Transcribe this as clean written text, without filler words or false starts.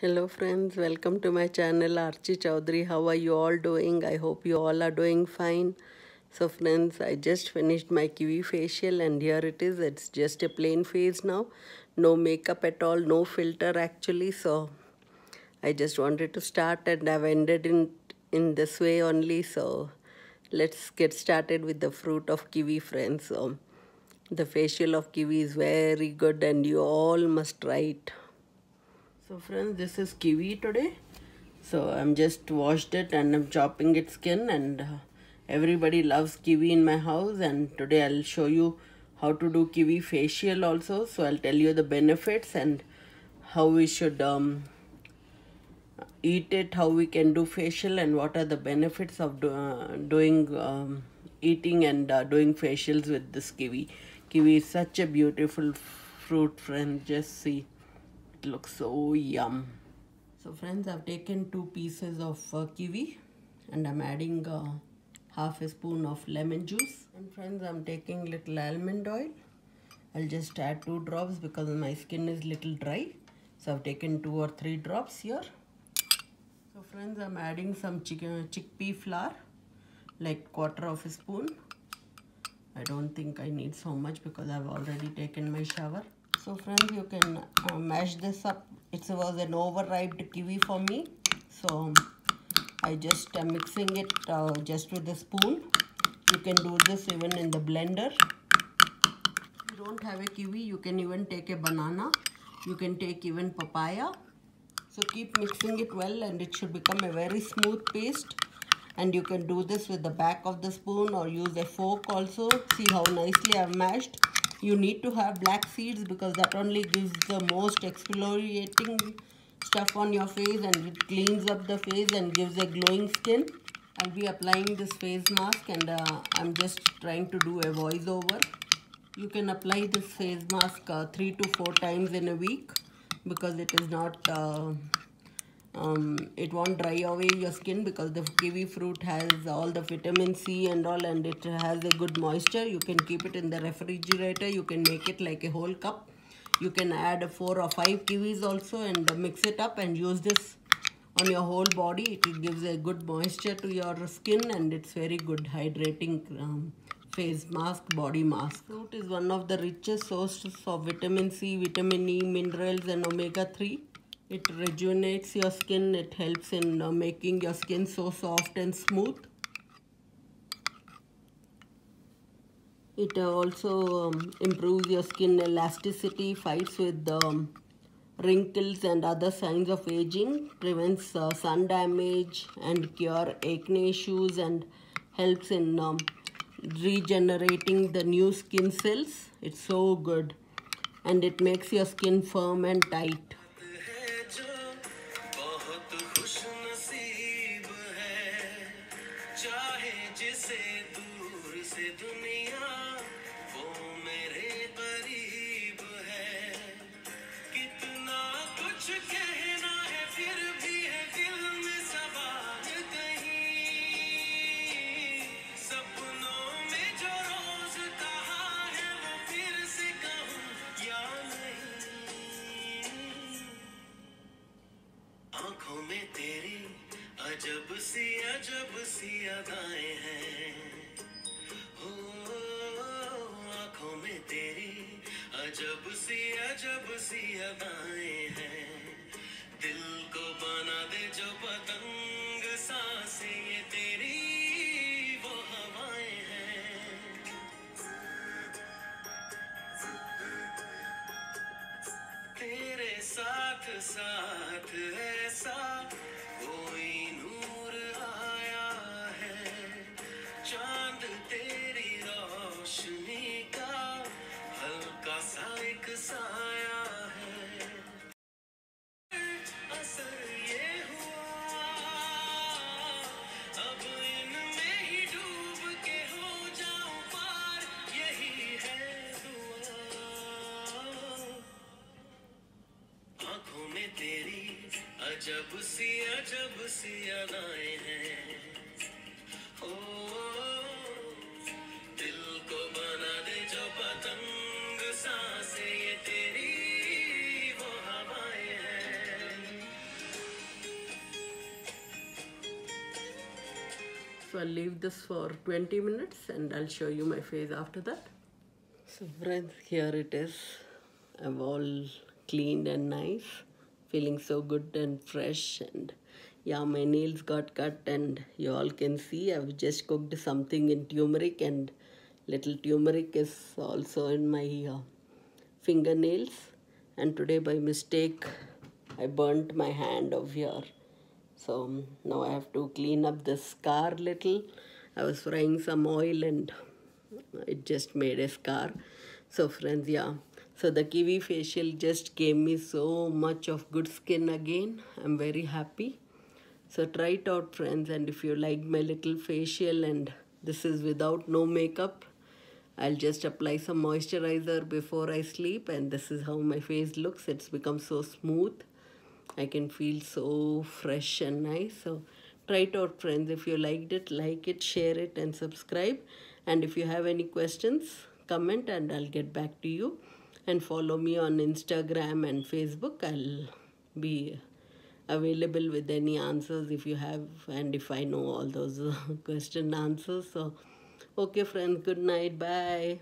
Hello friends, welcome to my channel Archie Chaudhary. How are you all doing? I hope you all are doing fine. So friends, I just finished my kiwi facial and here it is. It's just a plain face now. No makeup at all, no filter actually. So I just wanted to start and I've ended in this way only. So let's get started with the fruit of kiwi, friends. So the facial of kiwi is very good and you all must try it. So friends, this is kiwi today. So I'm just washed it and I'm chopping its skin, and everybody loves kiwi in my house, and today I'll show you how to do kiwi facial also. So I'll tell you the benefits and how we should eat it, how we can do facial, and what are the benefits of doing eating and doing facials with this kiwi. Kiwi is such a beautiful fruit, friend. Just see, it looks so yum. So friends, I've taken 2 pieces of kiwi and I'm adding half a spoon of lemon juice. And friends, I'm taking little almond oil. I'll just add 2 drops because my skin is little dry. So I've taken 2 or 3 drops here. So friends, I'm adding some chickpea flour, like quarter of a spoon. I don't think I need so much because I've already taken my shower. So friends, you can mash this up. It was an overripe kiwi for me. So I just mixing it just with a spoon. You can do this even in the blender. If you don't have a kiwi, you can even take a banana. You can take even papaya. So keep mixing it well and it should become a very smooth paste. And you can do this with the back of the spoon or use a fork also. See how nicely I've mashed. You need to have black seeds because that only gives the most exfoliating stuff on your face and it cleans up the face and gives a glowing skin. I'll be applying this face mask and I'm just trying to do a voiceover. You can apply this face mask 3 to 4 times in a week because it is not it won't dry away your skin because the kiwi fruit has all the vitamin C and all, and it has a good moisture. You can keep it in the refrigerator. You can make it like a whole cup. You can add 4 or 5 kiwis also and mix it up and use this on your whole body. It gives a good moisture to your skin and it's very good hydrating face mask, body mask. Fruit is one of the richest sources of vitamin C, vitamin E, minerals and omega-3. It rejuvenates your skin. It helps in making your skin so soft and smooth. It also improves your skin elasticity, fights with wrinkles and other signs of aging, prevents sun damage and cure acne issues, and helps in regenerating the new skin cells. It's so good and it makes your skin firm and tight. आंखों में तेरी अजब सी अदाएं हैं हो, आंखों में तेरी अजब सी अदाएं हैं दिल को बना दे जो पतंग सांसें ये तेरी वो हवाएं हैं तेरे साथ साथ ऐसा कोई नूर आया है चांद तेरी रोशनी का हल्का सा एक साया है असर ये हुआ अब इनमें ही डूब के हो जाऊं पार यही है दुआ आंखों में तेरी अजब सी अदाएं हैं ओ दिल को बना दे जो पतंग सांसें ये तेरी वो हवाएं हैं So I'll leave this for 20 minutes and I'll show you my face after that. So friends, here it is. I'm all cleaned and nice, feeling so good and fresh. And yeah, my nails got cut and you all can see I've just cooked something in turmeric, and little turmeric is also in my fingernails. And today by mistake I burnt my hand over here. So now I have to clean up the scar little. I was frying some oil and it just made a scar. So friends, yeah. So the kiwi facial just gave me so much of good skin again. I'm very happy. So try it out friends, and if you like my little facial, and this is without no makeup, I'll just apply some moisturizer before I sleep, and this is how my face looks. It's become so smooth. I can feel so fresh and nice. So try it out friends. If you liked it, like it, share it and subscribe. And if you have any questions, comment and I'll get back to you. And follow me on Instagram and Facebook. I'll be available with any answers if you have, and if I know all those question answers. So okay friends, good night, bye.